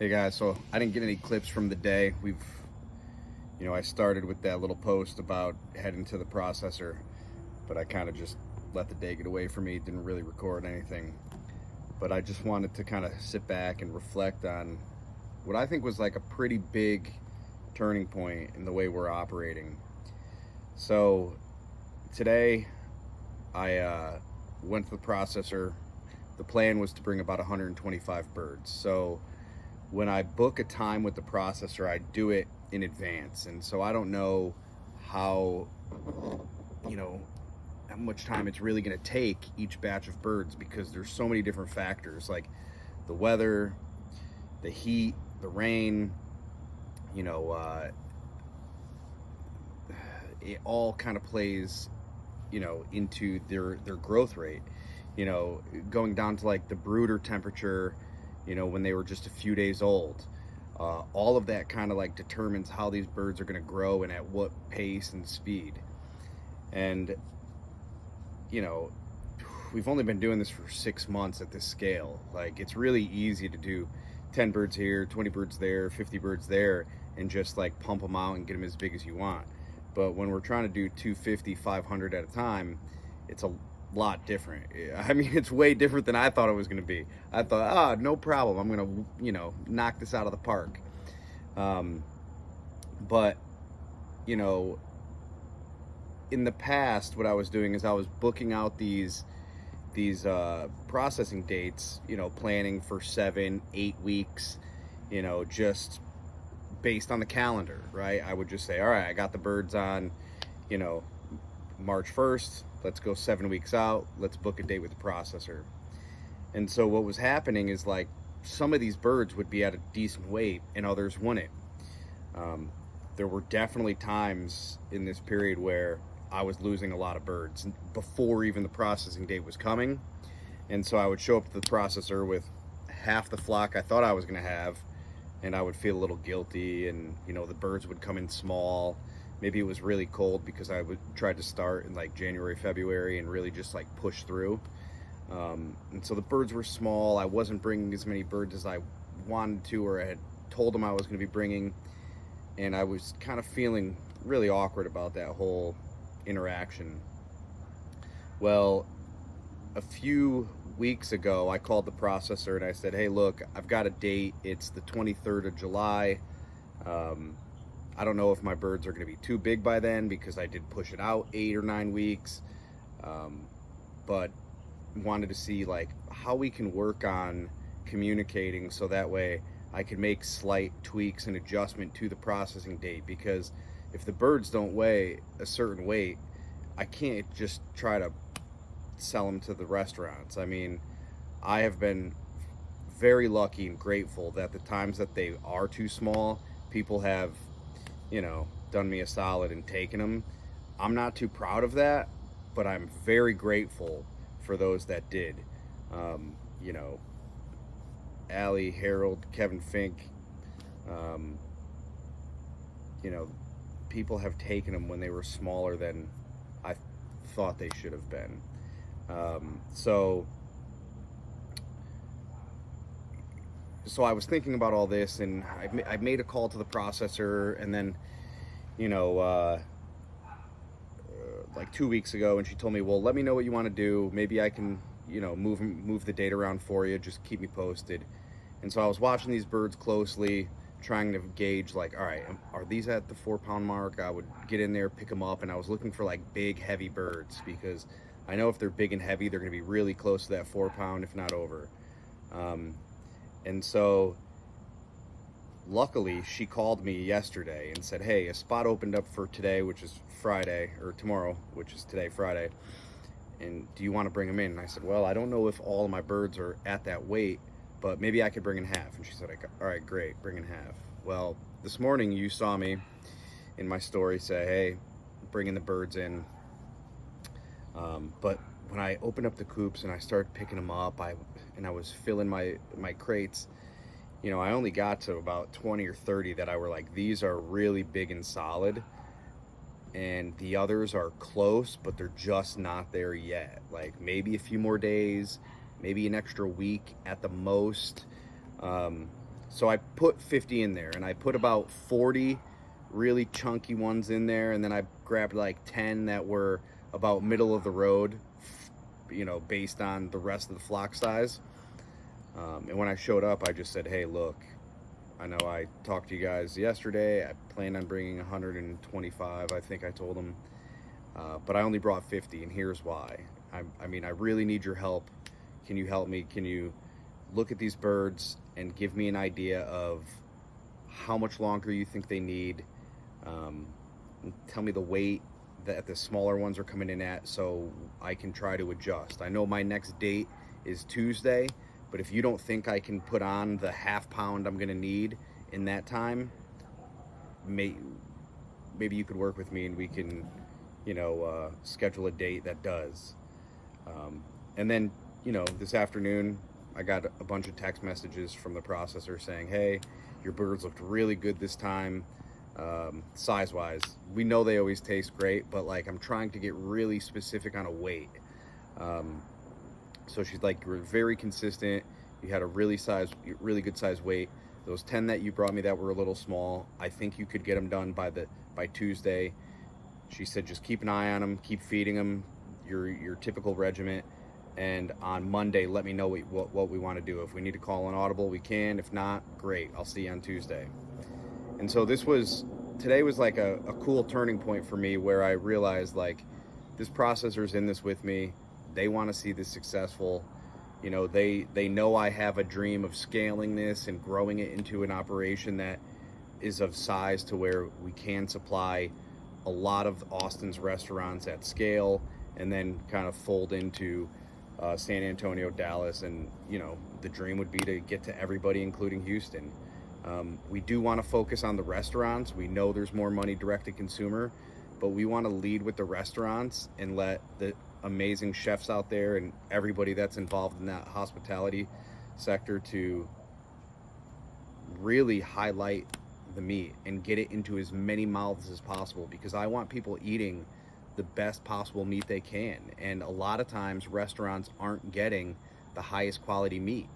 Hey guys, so I didn't get any clips from the day. I started with that little post about heading to the processor, but I kind of just let the day get away from me, didn't really record anything. But I just wanted to kind of sit back and reflect on what I think was like a pretty big turning point in the way we're operating. So today I went to the processor. The plan was to bring about 125 birds. So when I book a time with the processor, I do it in advance. And so I don't know how, how much time it's really going to take each batch of birds, because there's so many different factors like the weather, the heat, the rain, it all kind of plays, into their growth rate, going down to like the brooder temperature, when they were just a few days old. All of that kind of like determines how these birds are going to grow and at what pace and speed. And, we've only been doing this for 6 months at this scale. Like, it's really easy to do 10 birds here, 20 birds there, 50 birds there, and just like pump them out and get them as big as you want. But when we're trying to do 250, 500 at a time, it's a lot different. I mean, it's way different than I thought it was going to be. I thought, no problem, I'm going to, knock this out of the park. But, in the past, what I was doing is I was booking out these processing dates, planning for 7-8 weeks, just based on the calendar, right? I would just say, all right, I got the birds on, March 1st, let's go 7 weeks out, let's book a date with the processor. And so what was happening is, like, some of these birds would be at a decent weight and others wouldn't. There were definitely times in this period where I was losing a lot of birds before even the processing date was coming. And so I would show up to the processor with half the flock I thought I was going to have, and I would feel a little guilty, and the birds would come in small. Maybe it was really cold because I would try to start in like January, February and really just like push through. And so the birds were small. I wasn't bringing as many birds as I wanted to, or I had told them I was going to be bringing. And I was kind of feeling really awkward about that whole interaction. Well, a few weeks ago, I called the processor and I said, hey, look, I've got a date. It's the 23rd of July. I don't know if my birds are going to be too big by then, because I did push it out 8 or 9 weeks. But wanted to see like how we can work on communicating so that way I can make slight tweaks and adjustment to the processing date. Because if the birds don't weigh a certain weight, I can't just try to sell them to the restaurants. I mean, I have been very lucky and grateful that the times that they are too small, people have, done me a solid and taken them. I'm not too proud of that, but I'm very grateful for those that did. Allie, Harold, Kevin Fink, people have taken them when they were smaller than I thought they should have been. So I was thinking about all this, and I made a call to the processor, and then, like 2 weeks ago, and she told me, well, let me know what you want to do. Maybe I can, move the date around for you. Just keep me posted. And so I was watching these birds closely, trying to gauge, like, all right, are these at the 4-pound mark? I would get in there, pick them up, and I was looking for like big, heavy birds, because I know if they're big and heavy, they're going to be really close to that 4-pound, if not over. And so luckily she called me yesterday and said, hey, a spot opened up for today, which is Friday, or tomorrow, which is today, Friday. And do you want to bring them in? And I said, well, I don't know if all of my birds are at that weight, but maybe I could bring in half. And she said, all right, great, bring in half. Well, this morning you saw me in my story say, hey, bringing the birds in. But when I opened up the coops and I started picking them up, I was filling my crates, I only got to about 20 or 30 that I were like, these are really big and solid. And the others are close, but they're just not there yet. Like maybe a few more days, maybe an extra week at the most. So I put 50 in there, and I put about 40 really chunky ones in there, and then I grabbed like 10 that were about middle of the road, based on the rest of the flock size. And when I showed up, I just said, hey, look, I know I talked to you guys yesterday. I planned on bringing 125, I think I told them. But I only brought 50, and here's why. I mean, I really need your help. Can you help me? Can you look at these birds and give me an idea of how much longer you think they need? Tell me the weight that the smaller ones are coming in at, so I can try to adjust. I know my next date is Tuesday, but if you don't think I can put on the half pound I'm gonna need in that time, maybe you could work with me and we can, schedule a date that does. And then, this afternoon, I got a bunch of text messages from the processor saying, hey, your birds looked really good this time. Size-wise, we know they always taste great, but like I'm trying to get really specific on a weight. So she's like, you're very consistent. You had a really good size weight. Those 10 that you brought me that were a little small, I think you could get them done by Tuesday. She said, just keep an eye on them, keep feeding them your typical regiment, and on Monday, let me know what we want to do. If we need to call an audible, we can. If not, great. I'll see you on Tuesday. And so today was like a cool turning point for me, where I realized like this processor's in this with me. They want to see this successful. They know I have a dream of scaling this and growing it into an operation that is of size to where we can supply a lot of Austin's restaurants at scale, and then kind of fold into San Antonio, Dallas, and the dream would be to get to everybody, including Houston. We do want to focus on the restaurants. We know there's more money direct to consumer, but we want to lead with the restaurants and let the amazing chefs out there and everybody that's involved in that hospitality sector to really highlight the meat and get it into as many mouths as possible, because I want people eating the best possible meat they can. And a lot of times restaurants aren't getting the highest quality meat.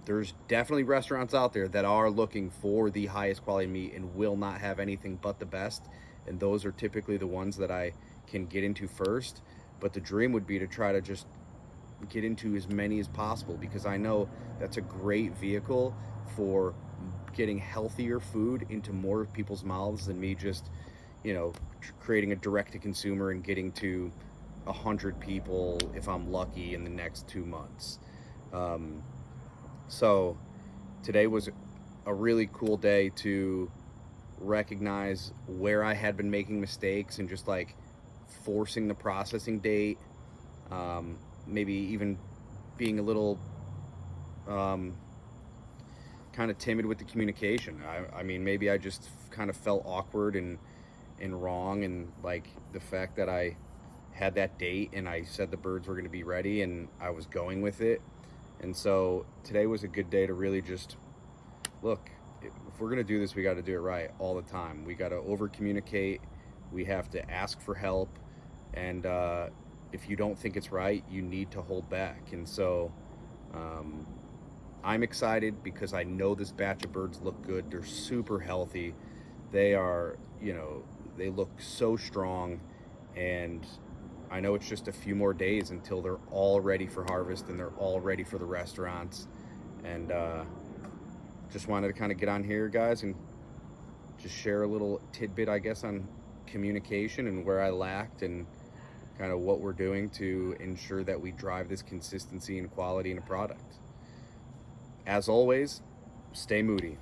There's definitely restaurants out there that are looking for the highest quality meat and will not have anything but the best, and those are typically the ones that I can get into first. But the dream would be to try to just get into as many as possible, because I know that's a great vehicle for getting healthier food into more people's mouths than me just creating a direct to consumer and getting to 100 people if I'm lucky in the next 2 months. So today was a really cool day to recognize where I had been making mistakes and just like forcing the processing date, maybe even being a little kind of timid with the communication. I mean, maybe I just kind of felt awkward and wrong, and like the fact that I had that date and I said the birds were going to be ready and I was going with it. And so today was a good day to really just look, if we're going to do this, we got to do it right all the time. We got to over communicate. We have to ask for help. And if you don't think it's right, you need to hold back. And so I'm excited because I know this batch of birds look good. They're super healthy. They are, they look so strong, and I know it's just a few more days until they're all ready for harvest and they're all ready for the restaurants. And just wanted to kind of get on here, guys, and just share a little tidbit, I guess, on communication and where I lacked and kind of what we're doing to ensure that we drive this consistency and quality in a product. As always, stay moody.